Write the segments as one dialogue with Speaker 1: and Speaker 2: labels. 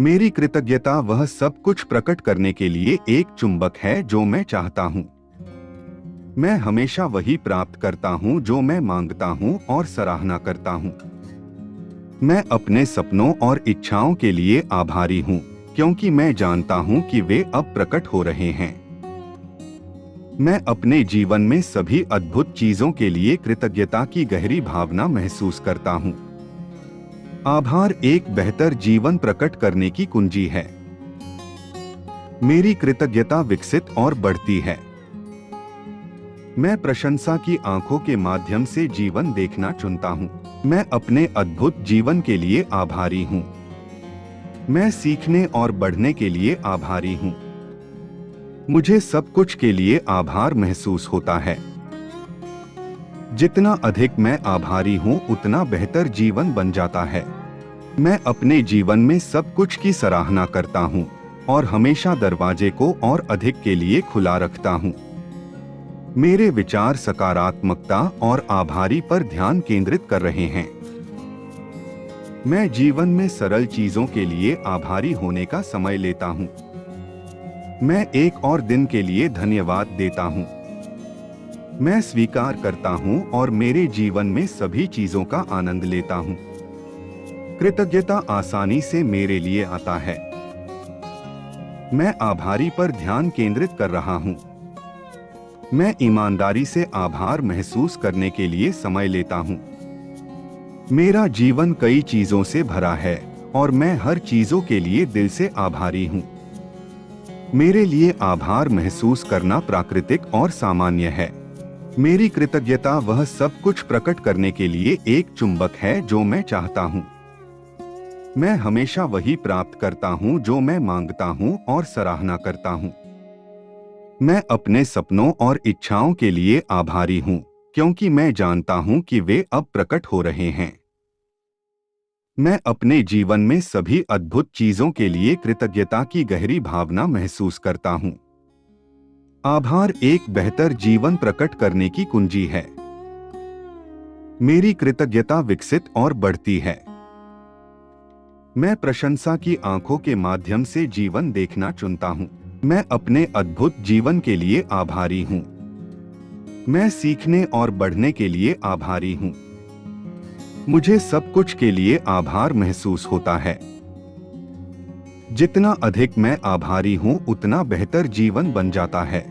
Speaker 1: मेरी कृतज्ञता वह सब कुछ प्रकट करने के लिए एक चुंबक है जो मैं चाहता हूँ। मैं हमेशा वही प्राप्त करता हूँ जो मैं मांगता हूँ और सराहना करता हूँ। मैं अपने सपनों और इच्छाओं के लिए आभारी हूँ, क्योंकि मैं जानता हूँ कि वे अब प्रकट हो रहे हैं। मैं अपने जीवन में सभी अद्भुत चीजों के लिए कृतज्ञता की गहरी भावना महसूस करता हूँ। आभार एक बेहतर जीवन प्रकट करने की कुंजी है। मेरी कृतज्ञता विकसित और बढ़ती है। मैं प्रशंसा की आंखों के माध्यम से जीवन देखना चुनता हूँ। मैं अपने अद्भुत जीवन के लिए आभारी हूँ। मैं सीखने और बढ़ने के लिए आभारी हूँ। मुझे सब कुछ के लिए आभार महसूस होता है। जितना अधिक मैं आभारी हूँ उतना बेहतर जीवन बन जाता है। मैं अपने जीवन में सब कुछ की सराहना करता हूँ और हमेशा दरवाजे को और अधिक के लिए खुला रखता हूँ। मेरे विचार सकारात्मकता और आभारी पर ध्यान केंद्रित कर रहे हैं। मैं जीवन में सरल चीजों के लिए आभारी होने का समय लेता हूँ। मैं एक और दिन के लिए धन्यवाद देता हूँ। मैं स्वीकार करता हूँ और मेरे जीवन में सभी चीजों का आनंद लेता हूँ। कृतज्ञता आसानी से मेरे लिए आता है। मैं आभारी पर ध्यान केंद्रित कर रहा हूँ। मैं ईमानदारी से आभार महसूस करने के लिए समय लेता हूँ। मेरा जीवन कई चीजों से भरा है और मैं हर चीजों के लिए दिल से आभारी हूँ। मेरे लिए आभार महसूस करना प्राकृतिक और सामान्य है। मेरी कृतज्ञता वह सब कुछ प्रकट करने के लिए एक चुंबक है जो मैं चाहता हूँ। मैं हमेशा वही प्राप्त करता हूँ जो मैं मांगता हूँ और सराहना करता हूँ। मैं अपने सपनों और इच्छाओं के लिए आभारी हूँ, क्योंकि मैं जानता हूँ कि वे अब प्रकट हो रहे हैं। मैं अपने जीवन में सभी अद्भुत चीजों के लिए कृतज्ञता की गहरी भावना महसूस करता हूँ। आभार एक बेहतर जीवन प्रकट करने की कुंजी है। मेरी कृतज्ञता विकसित और बढ़ती है। मैं प्रशंसा की आंखों के माध्यम से जीवन देखना चुनता हूँ। मैं अपने अद्भुत जीवन के लिए आभारी हूँ। मैं सीखने और बढ़ने के लिए आभारी हूँ। मुझे सब कुछ के लिए आभार महसूस होता है। जितना अधिक मैं आभारी हूँ उतना बेहतर जीवन बन जाता है।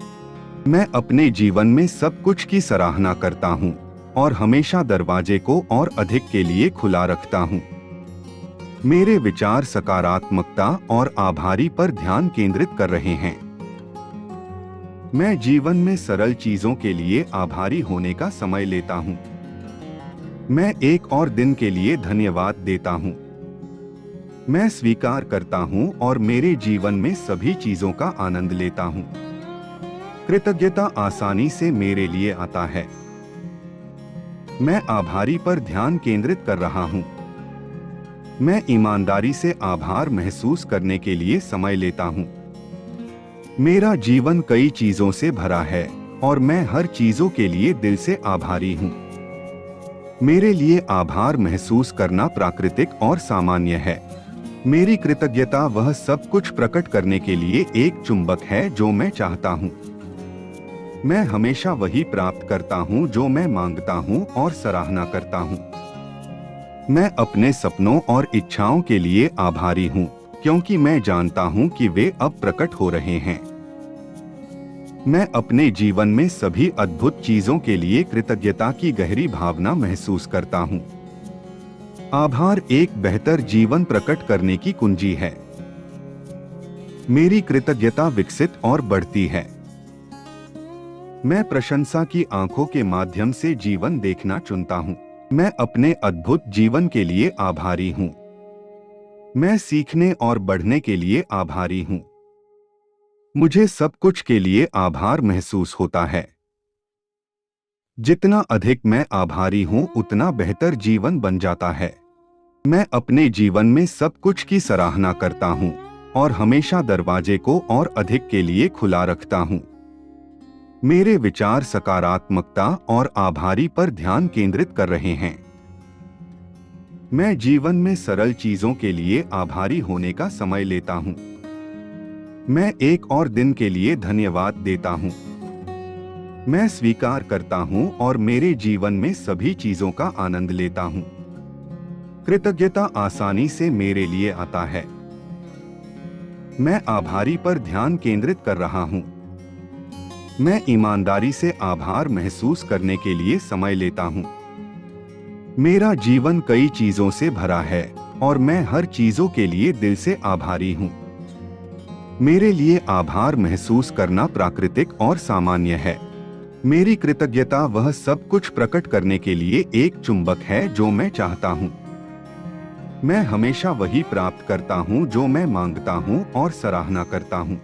Speaker 1: मैं अपने जीवन में सब कुछ की सराहना करता हूँ और हमेशा दरवाजे को और अधिक के लिए खुला रखता हूँ। मेरे विचार सकारात्मकता और आभारी पर ध्यान केंद्रित कर रहे हैं। मैं जीवन में सरल चीजों के लिए आभारी होने का समय लेता हूँ। मैं एक और दिन के लिए धन्यवाद देता हूँ। मैं स्वीकार करता हूँ और मेरे जीवन में सभी चीजों का आनंद लेता हूँ। कृतज्ञता आसानी से मेरे लिए आता है। मैं आभारी पर ध्यान केंद्रित कर रहा हूँ। मैं ईमानदारी से आभार महसूस करने के लिए समय लेता हूँ। मेरा जीवन कई चीजों से भरा है और मैं हर चीजों के लिए दिल से आभारी हूँ। मेरे लिए आभार महसूस करना प्राकृतिक और सामान्य है। मेरी कृतज्ञता वह सब कुछ प्रकट करने के लिए एक चुंबक है जो मैं चाहता हूँ। मैं हमेशा वही प्राप्त करता हूँ जो मैं मांगता हूँ और सराहना करता हूँ। मैं अपने सपनों और इच्छाओं के लिए आभारी हूँ, क्योंकि मैं जानता हूँ कि वे अब प्रकट हो रहे हैं। मैं अपने जीवन में सभी अद्भुत चीजों के लिए कृतज्ञता की गहरी भावना महसूस करता हूँ। आभार एक बेहतर जीवन प्रकट करने की कुंजी है। मेरी कृतज्ञता विकसित और बढ़ती है। मैं प्रशंसा की आंखों के माध्यम से जीवन देखना चुनता हूँ। मैं अपने अद्भुत जीवन के लिए आभारी हूँ। मैं सीखने और बढ़ने के लिए आभारी हूँ। मुझे सब कुछ के लिए आभार महसूस होता है। जितना अधिक मैं आभारी हूँ उतना बेहतर जीवन बन जाता है। मैं अपने जीवन में सब कुछ की सराहना करता हूँ और हमेशा दरवाजे को और अधिक के लिए खुला रखता हूँ। मेरे विचार सकारात्मकता और आभारी पर ध्यान केंद्रित कर रहे हैं। मैं जीवन में सरल चीजों के लिए आभारी होने का समय लेता हूँ। मैं एक और दिन के लिए धन्यवाद देता हूँ। मैं स्वीकार करता हूँ और मेरे जीवन में सभी चीजों का आनंद लेता हूँ। कृतज्ञता आसानी से मेरे लिए आता है। मैं आभारी पर ध्यान केंद्रित कर रहा हूँ। मैं ईमानदारी से आभार महसूस करने के लिए समय लेता हूँ। मेरा जीवन कई चीजों से भरा है और मैं हर चीजों के लिए दिल से आभारी हूँ। मेरे लिए आभार महसूस करना प्राकृतिक और सामान्य है। मेरी कृतज्ञता वह सब कुछ प्रकट करने के लिए एक चुंबक है जो मैं चाहता हूँ। मैं हमेशा वही प्राप्त करता हूँ जो मैं मांगता हूँ और सराहना करता हूँ।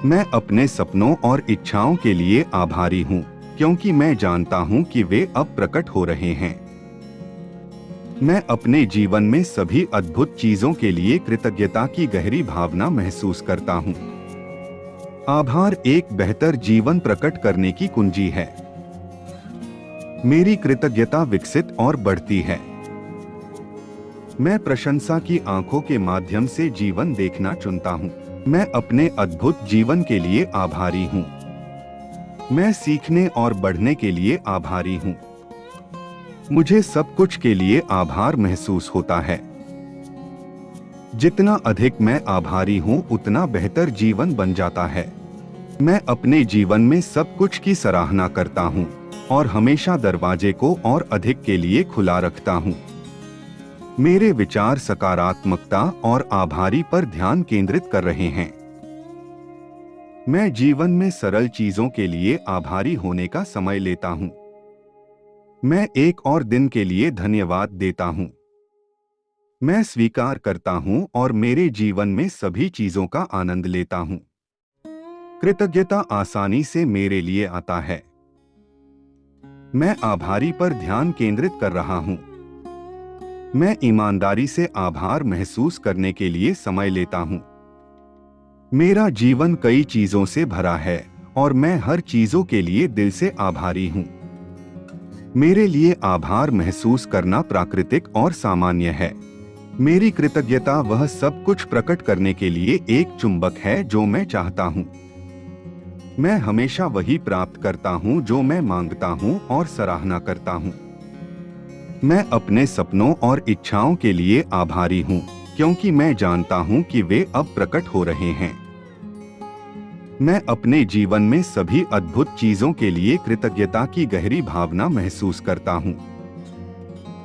Speaker 1: मैं अपने सपनों और इच्छाओं के लिए आभारी हूँ क्योंकि मैं जानता हूँ कि वे अब प्रकट हो रहे हैं। मैं अपने जीवन में सभी अद्भुत चीजों के लिए कृतज्ञता की गहरी भावना महसूस करता हूँ। आभार एक बेहतर जीवन प्रकट करने की कुंजी है। मेरी कृतज्ञता विकसित और बढ़ती है। मैं प्रशंसा की आंखों के माध्यम से जीवन देखना चुनता हूँ। मैं अपने अद्भुत जीवन के लिए आभारी हूँ। मैं सीखने और बढ़ने के लिए आभारी हूँ। मुझे सब कुछ के लिए आभार महसूस होता है। जितना अधिक मैं आभारी हूँ उतना बेहतर जीवन बन जाता है। मैं अपने जीवन में सब कुछ की सराहना करता हूँ और हमेशा दरवाजे को और अधिक के लिए खुला रखता हूँ। मेरे विचार सकारात्मकता और आभारी पर ध्यान केंद्रित कर रहे हैं। मैं जीवन में सरल चीजों के लिए आभारी होने का समय लेता हूँ। मैं एक और दिन के लिए धन्यवाद देता हूँ। मैं स्वीकार करता हूँ और मेरे जीवन में सभी चीजों का आनंद लेता हूँ। कृतज्ञता आसानी से मेरे लिए आता है। मैं आभारी पर ध्यान केंद्रित कर रहा हूँ। मैं ईमानदारी से आभार महसूस करने के लिए समय लेता हूँ। मेरा जीवन कई चीजों से भरा है और मैं हर चीजों के लिए दिल से आभारी हूँ। मेरे लिए आभार महसूस करना प्राकृतिक और सामान्य है। मेरी कृतज्ञता वह सब कुछ प्रकट करने के लिए एक चुंबक है जो मैं चाहता हूँ। मैं हमेशा वही प्राप्त करता हूँ जो मैं मांगता हूँ और सराहना करता हूँ। मैं अपने सपनों और इच्छाओं के लिए आभारी हूँ क्योंकि मैं जानता हूँ कि वे अब प्रकट हो रहे हैं। मैं अपने जीवन में सभी अद्भुत चीजों के लिए कृतज्ञता की गहरी भावना महसूस करता हूँ।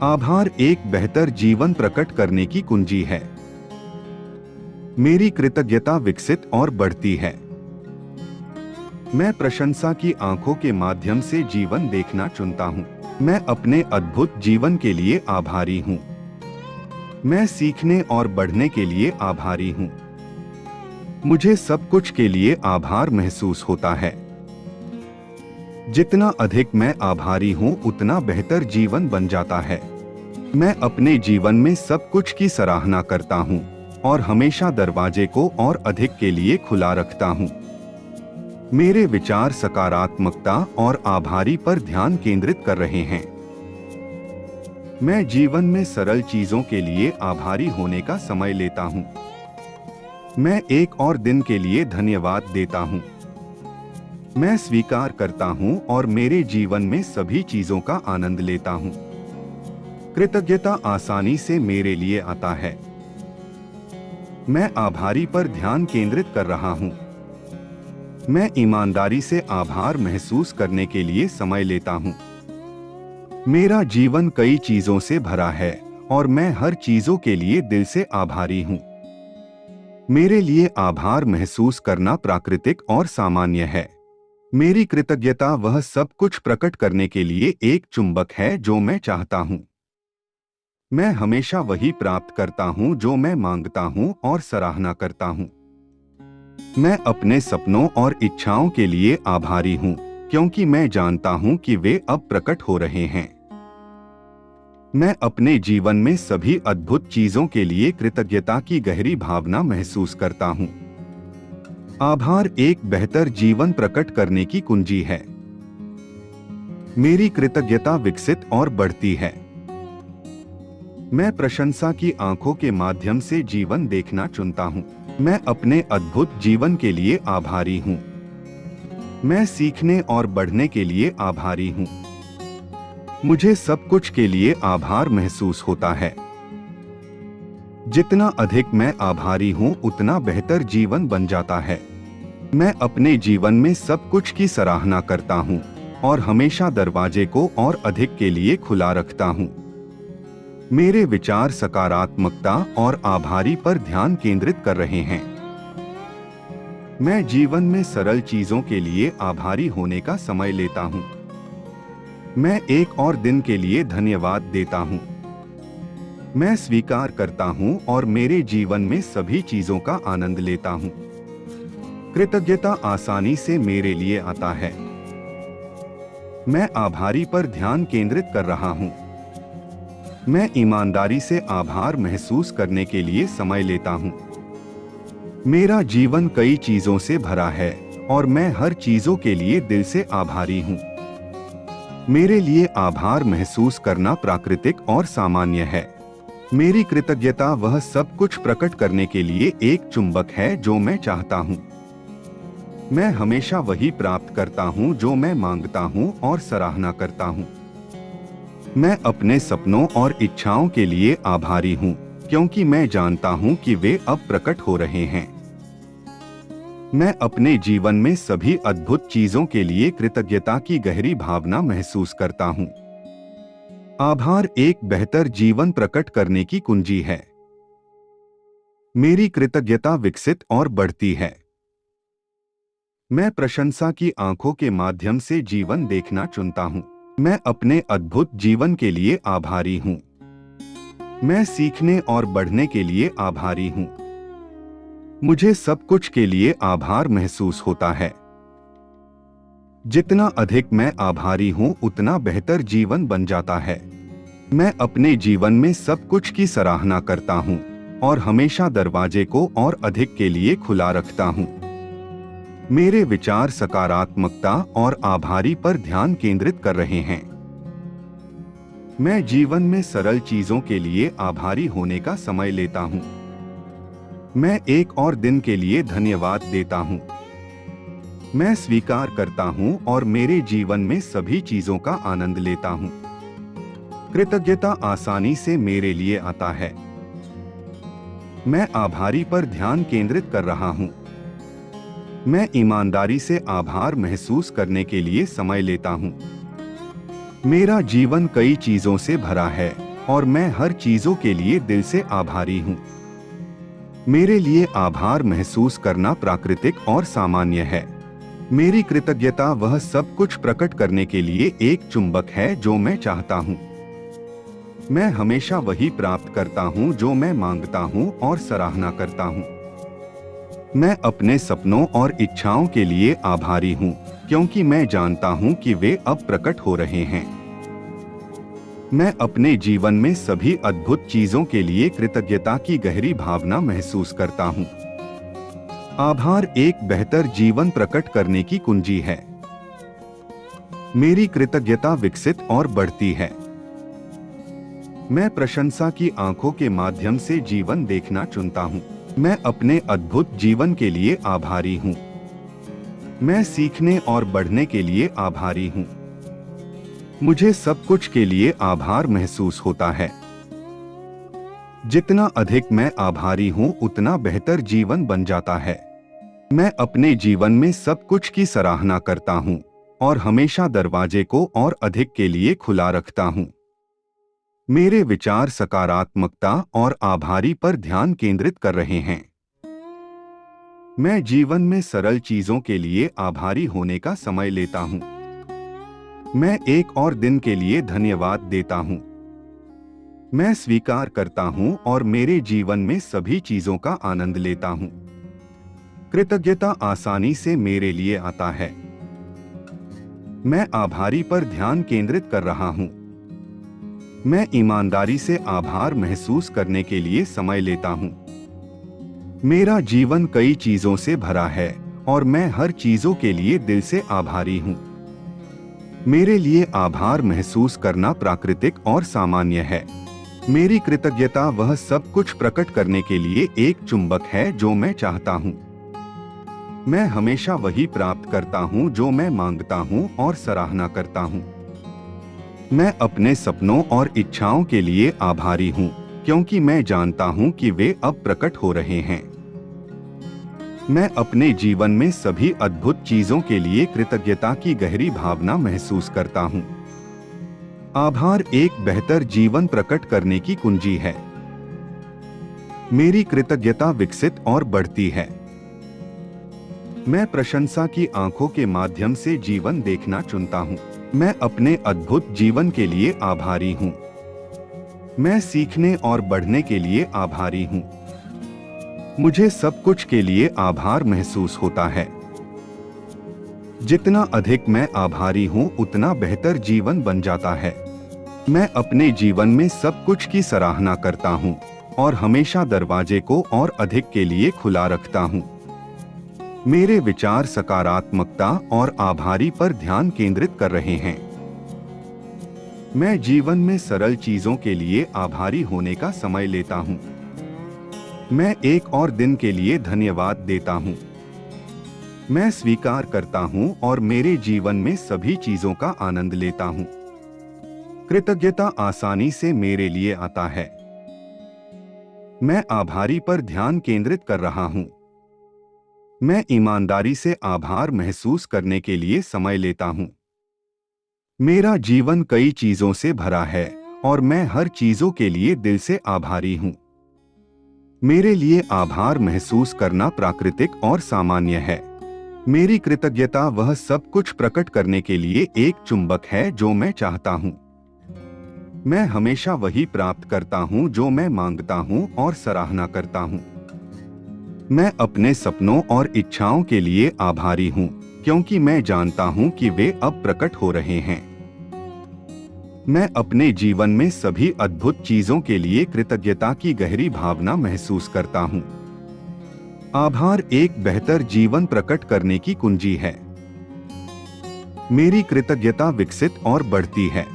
Speaker 1: आभार एक बेहतर जीवन प्रकट करने की कुंजी है। मेरी कृतज्ञता विकसित और बढ़ती है। मैं प्रशंसा की आंखों के माध्यम से जीवन देखना चुनता हूँ। मैं अपने अद्भुत जीवन के लिए आभारी हूँ। मैं सीखने और बढ़ने के लिए आभारी हूँ। मुझे सब कुछ के लिए आभार महसूस होता है। जितना अधिक मैं आभारी हूँ उतना बेहतर जीवन बन जाता है। मैं अपने जीवन में सब कुछ की सराहना करता हूँ और हमेशा दरवाजे को और अधिक के लिए खुला रखता हूँ। मेरे विचार सकारात्मकता और आभारी पर ध्यान केंद्रित कर रहे हैं। मैं जीवन में सरल चीजों के लिए आभारी होने का समय लेता हूँ। मैं एक और दिन के लिए धन्यवाद देता हूँ। मैं स्वीकार करता हूँ और मेरे जीवन में सभी चीजों का आनंद लेता हूँ। कृतज्ञता आसानी से मेरे लिए आता है। मैं आभारी पर ध्यान केंद्रित कर रहा हूँ। मैं ईमानदारी से आभार महसूस करने के लिए समय लेता हूँ। मेरा जीवन कई चीजों से भरा है और मैं हर चीजों के लिए दिल से आभारी हूँ। मेरे लिए आभार महसूस करना प्राकृतिक और सामान्य है। मेरी कृतज्ञता वह सब कुछ प्रकट करने के लिए एक चुंबक है जो मैं चाहता हूँ। मैं हमेशा वही प्राप्त करता हूँ जो मैं मांगता हूँ और सराहना करता हूँ। मैं अपने सपनों और इच्छाओं के लिए आभारी हूँ क्योंकि मैं जानता हूँ कि वे अब प्रकट हो रहे हैं। मैं अपने जीवन में सभी अद्भुत चीजों के लिए कृतज्ञता की गहरी भावना महसूस करता हूँ। आभार एक बेहतर जीवन प्रकट करने की कुंजी है। मेरी कृतज्ञता विकसित और बढ़ती है। मैं प्रशंसा की आंखों के माध्यम से जीवन देखना चुनता हूँ। मैं अपने अद्भुत जीवन के लिए आभारी हूँ। मैं सीखने और बढ़ने के लिए आभारी हूँ। मुझे सब कुछ के लिए आभार महसूस होता है। जितना अधिक मैं आभारी हूँ उतना बेहतर जीवन बन जाता है। मैं अपने जीवन में सब कुछ की सराहना करता हूँ और हमेशा दरवाजे को और अधिक के लिए खुला रखता हूँ। मेरे विचार सकारात्मकता और आभारी पर ध्यान केंद्रित कर रहे हैं। मैं जीवन में सरल चीजों के लिए आभारी होने का समय लेता हूँ। मैं एक और दिन के लिए धन्यवाद देता हूँ। मैं स्वीकार करता हूँ और मेरे जीवन में सभी चीजों का आनंद लेता हूँ। कृतज्ञता आसानी से मेरे लिए आता है। मैं आभारी पर ध्यान केंद्रित कर रहा हूँ। मैं ईमानदारी से आभार महसूस करने के लिए समय लेता हूँ। मेरा जीवन कई चीजों से भरा है और मैं हर चीजों के लिए दिल से आभारी हूँ। मेरे लिए आभार महसूस करना प्राकृतिक और सामान्य है। मेरी कृतज्ञता वह सब कुछ प्रकट करने के लिए एक चुंबक है जो मैं चाहता हूँ। मैं हमेशा वही प्राप्त करता हूँ जो मैं मांगता हूँ और सराहना करता हूँ। मैं अपने सपनों और इच्छाओं के लिए आभारी हूँ क्योंकि मैं जानता हूँ कि वे अब प्रकट हो रहे हैं। मैं अपने जीवन में सभी अद्भुत चीजों के लिए कृतज्ञता की गहरी भावना महसूस करता हूँ। आभार एक बेहतर जीवन प्रकट करने की कुंजी है। मेरी कृतज्ञता विकसित और बढ़ती है। मैं प्रशंसा की आंखों के माध्यम से जीवन देखना चुनता हूँ। मैं अपने अद्भुत जीवन के लिए आभारी हूँ। मैं सीखने और बढ़ने के लिए आभारी हूँ। मुझे सब कुछ के लिए आभार महसूस होता है। जितना अधिक मैं आभारी हूँ उतना बेहतर जीवन बन जाता है। मैं अपने जीवन में सब कुछ की सराहना करता हूँ और हमेशा दरवाजे को और अधिक के लिए खुला रखता हूँ। मेरे विचार सकारात्मकता और आभारी पर ध्यान केंद्रित कर रहे हैं। मैं जीवन में सरल चीजों के लिए आभारी होने का समय लेता हूँ। मैं एक और दिन के लिए धन्यवाद देता हूँ। मैं स्वीकार करता हूँ और मेरे जीवन में सभी चीजों का आनंद लेता हूँ। कृतज्ञता आसानी से मेरे लिए आता है। मैं आभारी पर ध्यान केंद्रित कर रहा हूँ। मैं ईमानदारी से आभार महसूस करने के लिए समय लेता हूँ। मेरा जीवन कई चीजों से भरा है और मैं हर चीजों के लिए दिल से आभारी हूँ। मेरे लिए आभार महसूस करना प्राकृतिक और सामान्य है। मेरी कृतज्ञता वह सब कुछ प्रकट करने के लिए एक चुंबक है जो मैं चाहता हूँ। मैं हमेशा वही प्राप्त करता हूँ जो मैं मांगता हूँ और सराहना करता हूँ। मैं अपने सपनों और इच्छाओं के लिए आभारी हूँ क्योंकि मैं जानता हूँ कि वे अब प्रकट हो रहे हैं। मैं अपने जीवन में सभी अद्भुत चीजों के लिए कृतज्ञता की गहरी भावना महसूस करता हूँ। आभार एक बेहतर जीवन प्रकट करने की कुंजी है। मेरी कृतज्ञता विकसित और बढ़ती है। मैं प्रशंसा की आंखों के माध्यम से जीवन देखना चुनता हूँ। मैं अपने अद्भुत जीवन के लिए आभारी हूँ। मैं सीखने और बढ़ने के लिए आभारी हूँ। मुझे सब कुछ के लिए आभार महसूस होता है। जितना अधिक मैं आभारी हूँ उतना बेहतर जीवन बन जाता है। मैं अपने जीवन में सब कुछ की सराहना करता हूँ और हमेशा दरवाजे को और अधिक के लिए खुला रखता हूँ। मेरे विचार सकारात्मकता और आभारी पर ध्यान केंद्रित कर रहे हैं। मैं जीवन में सरल चीजों के लिए आभारी होने का समय लेता हूँ। मैं एक और दिन के लिए धन्यवाद देता हूँ। मैं स्वीकार करता हूँ और मेरे जीवन में सभी चीजों का आनंद लेता हूँ। कृतज्ञता आसानी से मेरे लिए आता है। मैं आभारी पर ध्यान केंद्रित कर रहा हूँ। मैं ईमानदारी से आभार महसूस करने के लिए समय लेता हूँ। मेरा जीवन कई चीजों से भरा है और मैं हर चीजों के लिए दिल से आभारी हूँ। मेरे लिए आभार महसूस करना प्राकृतिक और सामान्य है। मेरी कृतज्ञता वह सब कुछ प्रकट करने के लिए एक चुंबक है जो मैं चाहता हूँ। मैं हमेशा वही प्राप्त करता हूँ जो मैं मांगता हूँ और सराहना करता हूँ। मैं अपने सपनों और इच्छाओं के लिए आभारी हूँ, क्योंकि मैं जानता हूँ कि वे अब प्रकट हो रहे हैं। मैं अपने जीवन में सभी अद्भुत चीजों के लिए कृतज्ञता की गहरी भावना महसूस करता हूँ। आभार एक बेहतर जीवन प्रकट करने की कुंजी है। मेरी कृतज्ञता विकसित और बढ़ती है। मैं प्रशंसा की आंखों के माध्यम से जीवन देखना चुनता हूँ। मैं अपने अद्भुत जीवन के लिए आभारी हूँ। मैं सीखने और बढ़ने के लिए आभारी हूँ। मुझे सब कुछ के लिए आभार महसूस होता है। जितना अधिक मैं आभारी हूँ उतना बेहतर जीवन बन जाता है। मैं अपने जीवन में सब कुछ की सराहना करता हूँ और हमेशा दरवाजे को और अधिक के लिए खुला रखता हूँ। मेरे विचार सकारात्मकता और आभारी पर ध्यान केंद्रित कर रहे हैं। मैं जीवन में सरल चीजों के लिए आभारी होने का समय लेता हूँ। मैं एक और दिन के लिए धन्यवाद देता हूँ। मैं स्वीकार करता हूँ और मेरे जीवन में सभी चीजों का आनंद लेता हूँ। कृतज्ञता आसानी से मेरे लिए आता है। मैं आभारी पर ध्यान केंद्रित कर रहा हूँ। मैं ईमानदारी से आभार महसूस करने के लिए समय लेता हूँ। मेरा जीवन कई चीजों से भरा है और मैं हर चीजों के लिए दिल से आभारी हूँ। मेरे लिए आभार महसूस करना प्राकृतिक और सामान्य है। मेरी कृतज्ञता वह सब कुछ प्रकट करने के लिए एक चुंबक है जो मैं चाहता हूँ। मैं हमेशा वही प्राप्त करता हूँ जो मैं मांगता हूँ और सराहना करता हूँ। मैं अपने सपनों और इच्छाओं के लिए आभारी हूँ, क्योंकि मैं जानता हूँ कि वे अब प्रकट हो रहे हैं। मैं अपने जीवन में सभी अद्भुत चीजों के लिए कृतज्ञता की गहरी भावना महसूस करता हूँ। आभार एक बेहतर जीवन प्रकट करने की कुंजी है। मेरी कृतज्ञता विकसित और बढ़ती है।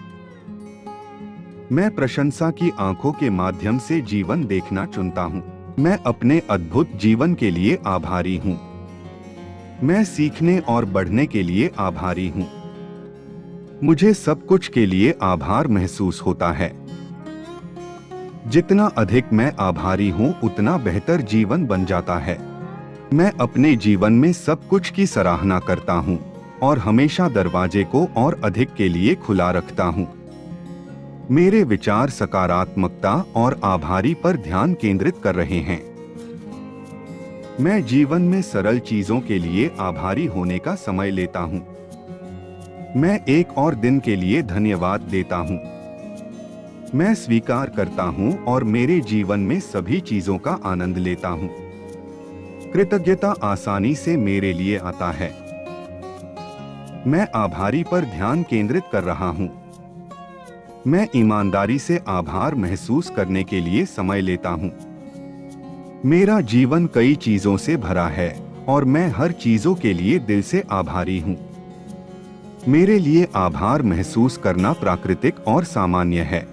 Speaker 1: मैं प्रशंसा की आंखों के माध्यम से जीवन देखना चुनता हूँ। मैं अपने अद्भुत जीवन के लिए आभारी हूँ। मैं सीखने और बढ़ने के लिए आभारी हूँ। मुझे सब कुछ के लिए आभार महसूस होता है। जितना अधिक मैं आभारी हूँ उतना बेहतर जीवन बन जाता है। मैं अपने जीवन में सब कुछ की सराहना करता हूँ और हमेशा दरवाजे को और अधिक के लिए खुला रखता हूँ। मेरे विचार सकारात्मकता और आभारी पर ध्यान केंद्रित कर रहे हैं। मैं जीवन में सरल चीजों के लिए आभारी होने का समय लेता हूँ। मैं एक और दिन के लिए धन्यवाद देता हूँ। मैं स्वीकार करता हूँ और मेरे जीवन में सभी चीजों का आनंद लेता हूँ। कृतज्ञता आसानी से मेरे लिए आता है। मैं आभारी पर ध्यान केंद्रित कर रहा हूँ। मैं ईमानदारी से आभार महसूस करने के लिए समय लेता हूँ। मेरा जीवन कई चीजों से भरा है और मैं हर चीजों के लिए दिल से आभारी हूँ। मेरे लिए आभार महसूस करना प्राकृतिक और सामान्य है।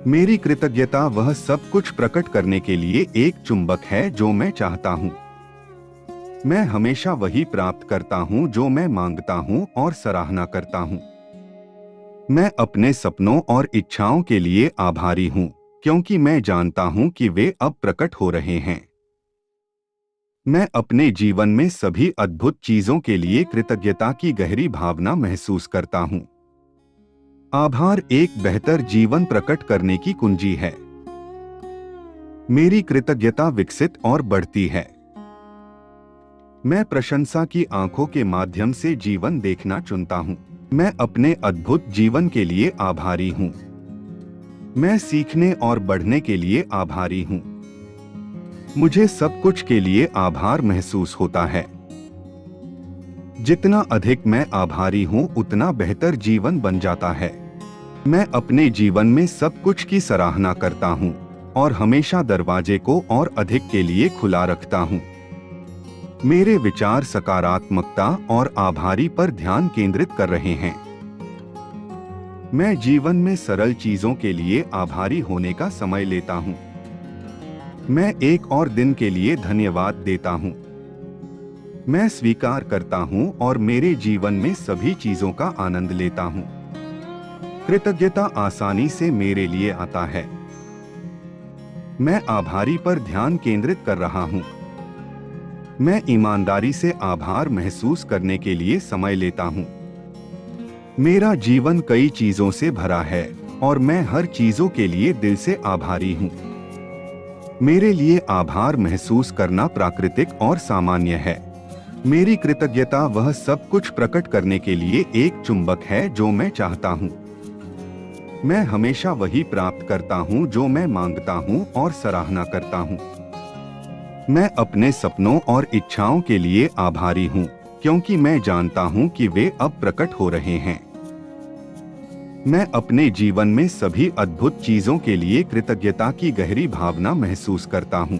Speaker 1: मेरी कृतज्ञता वह सब कुछ प्रकट करने के लिए एक चुंबक है जो मैं चाहता हूँ। मैं हमेशा वही प्राप्त करता हूँ जो मैं मांगता हूँ और सराहना करता हूँ। मैं अपने सपनों और इच्छाओं के लिए आभारी हूँ, क्योंकि मैं जानता हूँ कि वे अब प्रकट हो रहे हैं। मैं अपने जीवन में सभी अद्भुत चीजों के लिए कृतज्ञता की गहरी भावना महसूस करता हूँ। आभार एक बेहतर जीवन प्रकट करने की कुंजी है। मेरी कृतज्ञता विकसित और बढ़ती है। मैं प्रशंसा की आंखों के माध्यम से जीवन देखना चुनता हूँ। मैं अपने अद्भुत जीवन के लिए आभारी हूँ। मैं सीखने और बढ़ने के लिए आभारी हूँ। मुझे सब कुछ के लिए आभार महसूस होता है। जितना अधिक मैं आभारी हूँ उतना बेहतर जीवन बन जाता है। मैं अपने जीवन में सब कुछ की सराहना करता हूँ और हमेशा दरवाजे को और अधिक के लिए खुला रखता हूँ। मेरे विचार सकारात्मकता और आभारी पर ध्यान केंद्रित कर रहे हैं। मैं जीवन में सरल चीजों के लिए आभारी होने का समय लेता हूँ। मैं एक और दिन के लिए धन्यवाद देता हूँ। मैं स्वीकार करता हूँ और मेरे जीवन में सभी चीजों का आनंद लेता हूँ। कृतज्ञता आसानी से मेरे लिए आता है। मैं आभारी पर ध्यान केंद्रित कर रहा हूँ। मैं ईमानदारी से आभार महसूस करने के लिए समय लेता हूँ। मेरा जीवन कई चीजों से भरा है और मैं हर चीजों के लिए दिल से आभारी हूँ। मेरे लिए आभार महसूस करना प्राकृतिक और सामान्य है। मेरी कृतज्ञता वह सब कुछ प्रकट करने के लिए एक चुंबक है जो मैं चाहता हूँ। मैं हमेशा वही प्राप्त करता हूँ जो मैं मांगता हूँ और सराहना करता हूँ। मैं अपने सपनों और इच्छाओं के लिए आभारी हूँ क्योंकि मैं जानता हूँ कि वे अब प्रकट हो रहे हैं। मैं अपने जीवन में सभी अद्भुत चीजों के लिए कृतज्ञता की गहरी भावना महसूस करता हूँ।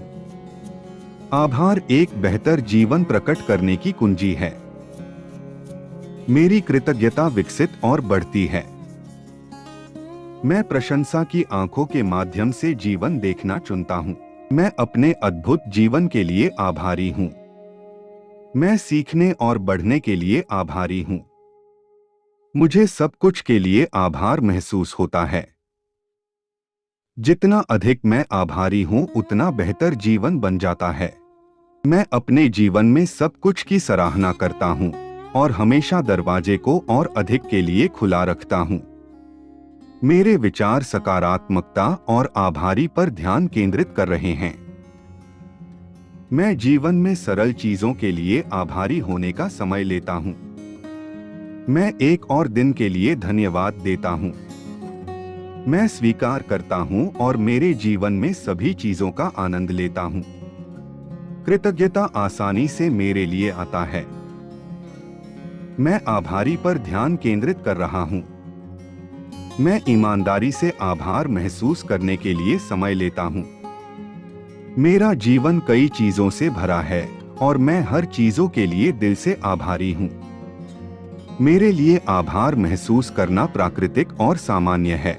Speaker 1: आभार एक बेहतर जीवन प्रकट करने की कुंजी है। मेरी कृतज्ञता विकसित और बढ़ती है। मैं प्रशंसा की आंखों के माध्यम से जीवन देखना चुनता हूँ। मैं अपने अद्भुत जीवन के लिए आभारी हूँ। मैं सीखने और बढ़ने के लिए आभारी हूँ। मुझे सब कुछ के लिए आभार महसूस होता है। जितना अधिक मैं आभारी हूँ उतना बेहतर जीवन बन जाता है। मैं अपने जीवन में सब कुछ की सराहना करता हूँ और हमेशा दरवाजे को और अधिक के लिए खुला रखता हूँ। मेरे विचार सकारात्मकता और आभारी पर ध्यान केंद्रित कर रहे हैं। मैं जीवन में सरल चीजों के लिए आभारी होने का समय लेता हूँ। मैं एक और दिन के लिए धन्यवाद देता हूँ। मैं स्वीकार करता हूँ और मेरे जीवन में सभी चीजों का आनंद लेता हूँ। कृतज्ञता आसानी से मेरे लिए आता है। मैं आभारी पर ध्यान केंद्रित कर रहा हूँ। मैं ईमानदारी से आभार महसूस करने के लिए समय लेता हूँ। मेरा जीवन कई चीजों से भरा है और मैं हर चीजों के लिए दिल से आभारी हूँ। मेरे लिए आभार महसूस करना प्राकृतिक और सामान्य है।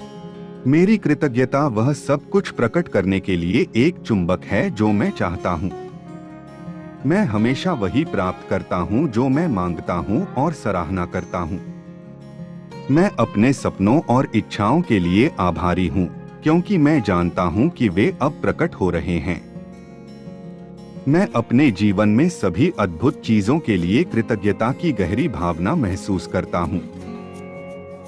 Speaker 1: मेरी कृतज्ञता वह सब कुछ प्रकट करने के लिए एक चुंबक है जो मैं चाहता हूँ। मैं हमेशा वही प्राप्त करता हूँ जो मैं मांगता हूँ और सराहना करता हूँ। मैं अपने सपनों और इच्छाओं के लिए आभारी हूँ क्योंकि मैं जानता हूँ कि वे अब प्रकट हो रहे हैं। मैं अपने जीवन में सभी अद्भुत चीजों के लिए कृतज्ञता की गहरी भावना महसूस करता हूँ।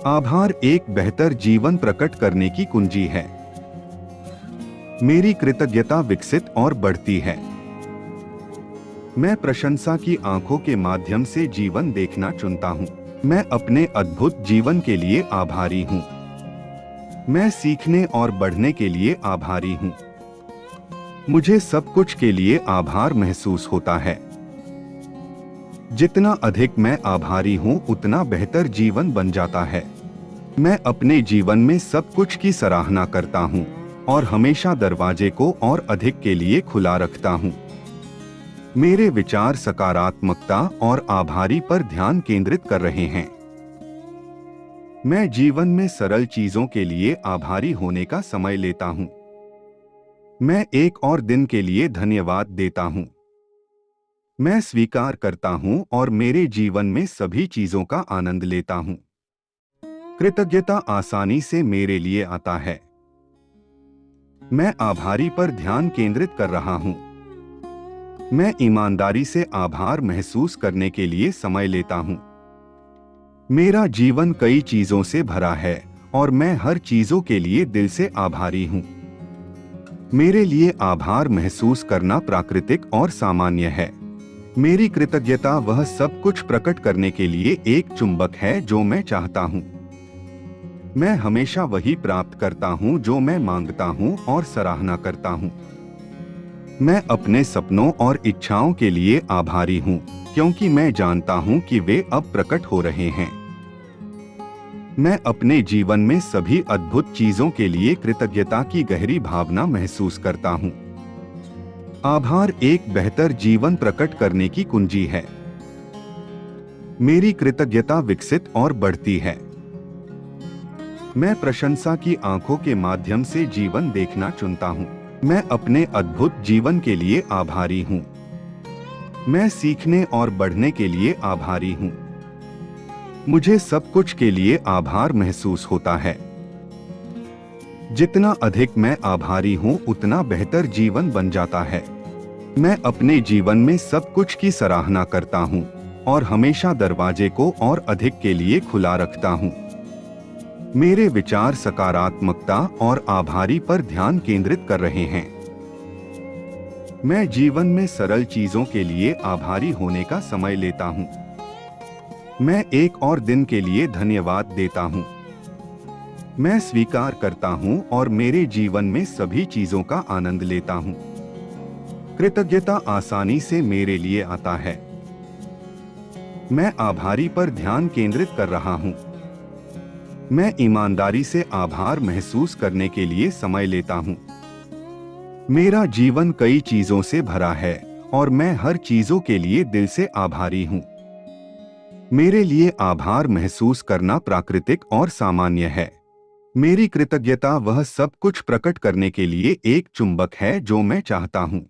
Speaker 1: आभार एक बेहतर जीवन प्रकट करने की कुंजी है। मेरी कृतज्ञता विकसित और बढ़ती है। मैं प्रशंसा की आंखों के माध्यम से जीवन देखना चुनता हूँ। मैं अपने अद्भुत जीवन के लिए आभारी हूँ। मैं सीखने और बढ़ने के लिए आभारी हूँ। मुझे सब कुछ के लिए आभार महसूस होता है। जितना अधिक मैं आभारी हूँ उतना बेहतर जीवन बन जाता है। मैं अपने जीवन में सब कुछ की सराहना करता हूँ और हमेशा दरवाजे को और अधिक के लिए खुला रखता हूँ। मेरे विचार सकारात्मकता और आभारी पर ध्यान केंद्रित कर रहे हैं। मैं जीवन में सरल चीजों के लिए आभारी होने का समय लेता हूँ। मैं एक और दिन के लिए धन्यवाद देता हूँ। मैं स्वीकार करता हूँ और मेरे जीवन में सभी चीजों का आनंद लेता हूँ। कृतज्ञता आसानी से मेरे लिए आता है। मैं आभारी पर ध्यान केंद्रित कर रहा हूँ। मैं ईमानदारी से आभार महसूस करने के लिए समय लेता हूँ। मेरा जीवन कई चीजों से भरा है और मैं हर चीजों के लिए दिल से आभारी हूँ। मेरे लिए आभार महसूस करना प्राकृतिक और सामान्य है। मेरी कृतज्ञता वह सब कुछ प्रकट करने के लिए एक चुंबक है जो मैं चाहता हूँ। मैं हमेशा वही प्राप्त करता हूँ जो मैं मांगता हूँ और सराहना करता हूँ। मैं अपने सपनों और इच्छाओं के लिए आभारी हूँ क्योंकि मैं जानता हूँ कि वे अब प्रकट हो रहे हैं। मैं अपने जीवन में सभी अद्भुत चीजों के लिए कृतज्ञता की गहरी भावना महसूस करता हूँ। आभार एक बेहतर जीवन प्रकट करने की कुंजी है। मेरी कृतज्ञता विकसित और बढ़ती है। मैं प्रशंसा की आंखों के माध्यम से जीवन देखना चुनता हूँ। मैं अपने अद्भुत जीवन के लिए आभारी हूँ। मैं सीखने और बढ़ने के लिए आभारी हूँ। मुझे सब कुछ के लिए आभार महसूस होता है। जितना अधिक मैं आभारी हूँ उतना बेहतर जीवन बन जाता है। मैं अपने जीवन में सब कुछ की सराहना करता हूँ और हमेशा दरवाजे को और अधिक के लिए खुला रखता हूँ। मेरे विचार सकारात्मकता और आभारी पर ध्यान केंद्रित कर रहे हैं। मैं जीवन में सरल चीजों के लिए आभारी होने का समय लेता हूँ। मैं एक और दिन के लिए धन्यवाद देता हूँ। मैं स्वीकार करता हूँ और मेरे जीवन में सभी चीजों का आनंद लेता हूँ। कृतज्ञता आसानी से मेरे लिए आता है। मैं आभारी पर ध्यान केंद्रित कर रहा हूँ। मैं ईमानदारी से आभार महसूस करने के लिए समय लेता हूँ। मेरा जीवन कई चीजों से भरा है और मैं हर चीजों के लिए दिल से आभारी हूँ। मेरे लिए आभार महसूस करना प्राकृतिक और सामान्य है। मेरी कृतज्ञता वह सब कुछ प्रकट करने के लिए एक चुंबक है जो मैं चाहता हूँ।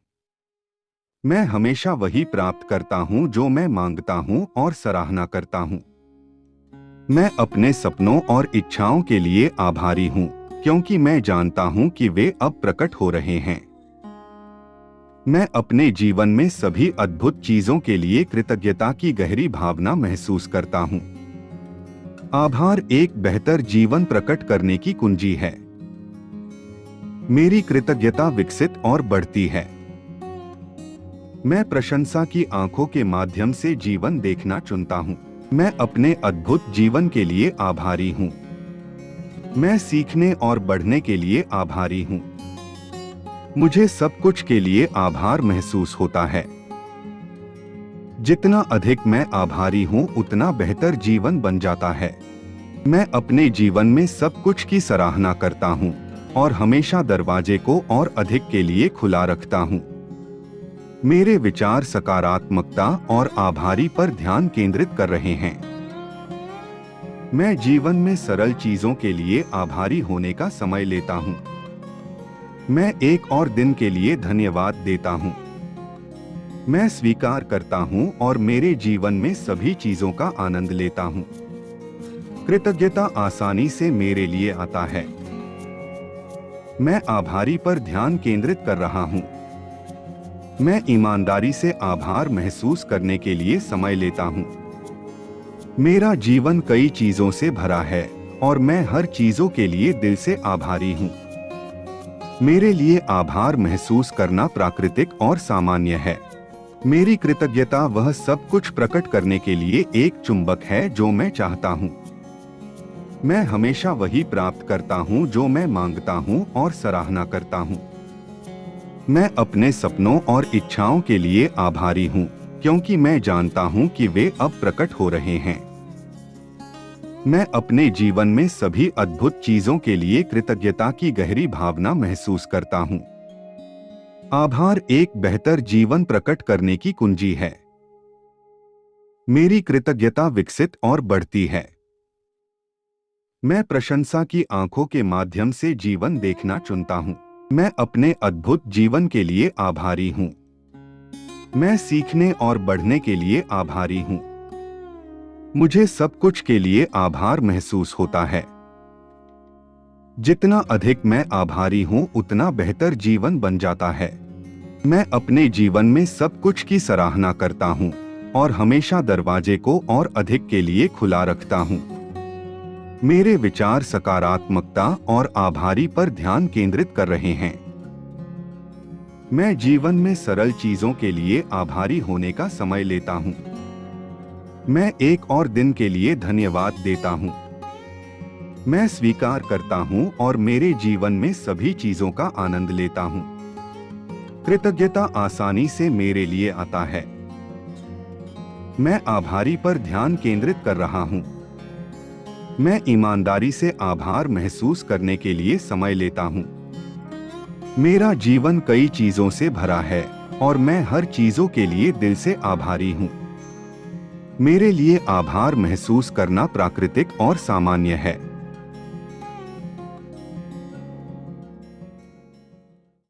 Speaker 1: मैं हमेशा वही प्राप्त करता हूँ जो मैं मांगता हूँ और सराहना करता हूँ। मैं अपने सपनों और इच्छाओं के लिए आभारी हूँ क्योंकि मैं जानता हूँ कि वे अब प्रकट हो रहे हैं। मैं अपने जीवन में सभी अद्भुत चीजों के लिए कृतज्ञता की गहरी भावना महसूस करता हूँ। आभार एक बेहतर जीवन प्रकट करने की कुंजी है। मेरी कृतज्ञता विकसित और बढ़ती है। मैं प्रशंसा की आंखों के माध्यम से जीवन देखना चुनता हूँ। मैं अपने अद्भुत जीवन के लिए आभारी हूँ। मैं सीखने और बढ़ने के लिए आभारी हूँ। मुझे सब कुछ के लिए आभार महसूस होता है। जितना अधिक मैं आभारी हूँ उतना बेहतर जीवन बन जाता है। मैं अपने जीवन में सब कुछ की सराहना करता हूँ और हमेशा दरवाजे को और अधिक के लिए खुला रखता हूँ। मेरे विचार सकारात्मकता और आभारी पर ध्यान केंद्रित कर रहे हैं। मैं जीवन में सरल चीजों के लिए आभारी होने का समय लेता हूँ। मैं एक और दिन के लिए धन्यवाद देता हूँ। मैं स्वीकार करता हूँ और मेरे जीवन में सभी चीजों का आनंद लेता हूँ। कृतज्ञता आसानी से मेरे लिए आता है। मैं आभारी पर ध्यान केंद्रित कर रहा हूँ। मैं ईमानदारी से आभार महसूस करने के लिए समय लेता हूँ। मेरा जीवन कई चीजों से भरा है और मैं हर चीजों के लिए दिल से आभारी हूँ। मेरे लिए आभार महसूस करना प्राकृतिक और सामान्य है। मेरी कृतज्ञता वह सब कुछ प्रकट करने के लिए एक चुंबक है जो मैं चाहता हूँ। मैं हमेशा वही प्राप्त करता हूँ जो मैं मांगता हूँ और सराहना करता हूँ। मैं अपने सपनों और इच्छाओं के लिए आभारी हूँ क्योंकि मैं जानता हूँ कि वे अब प्रकट हो रहे हैं। मैं अपने जीवन में सभी अद्भुत चीजों के लिए कृतज्ञता की गहरी भावना महसूस करता हूँ। आभार एक बेहतर जीवन प्रकट करने की कुंजी है। मेरी कृतज्ञता विकसित और बढ़ती है। मैं प्रशंसा की आंखों के माध्यम से जीवन देखना चुनता हूँ। मैं अपने अद्भुत जीवन के लिए आभारी हूँ। मैं सीखने और बढ़ने के लिए आभारी हूँ। मुझे सब कुछ के लिए आभार महसूस होता है। जितना अधिक मैं आभारी हूँ उतना बेहतर जीवन बन जाता है। मैं अपने जीवन में सब कुछ की सराहना करता हूँ और हमेशा दरवाजे को और अधिक के लिए खुला रखता हूँ। मेरे विचार सकारात्मकता और आभारी पर ध्यान केंद्रित कर रहे हैं। मैं जीवन में सरल चीजों के लिए आभारी होने का समय लेता हूँ। मैं एक और दिन के लिए धन्यवाद देता हूँ। मैं स्वीकार करता हूँ और मेरे जीवन में सभी चीजों का आनंद लेता हूँ। कृतज्ञता आसानी से मेरे लिए आता है। मैं आभारी पर ध्यान केंद्रित कर रहा हूँ। मैं ईमानदारी से आभार महसूस करने के लिए समय लेता हूँ। मेरा जीवन कई चीजों से भरा है और मैं हर चीजों के लिए दिल से आभारी हूँ। मेरे लिए आभार महसूस करना प्राकृतिक और सामान्य है।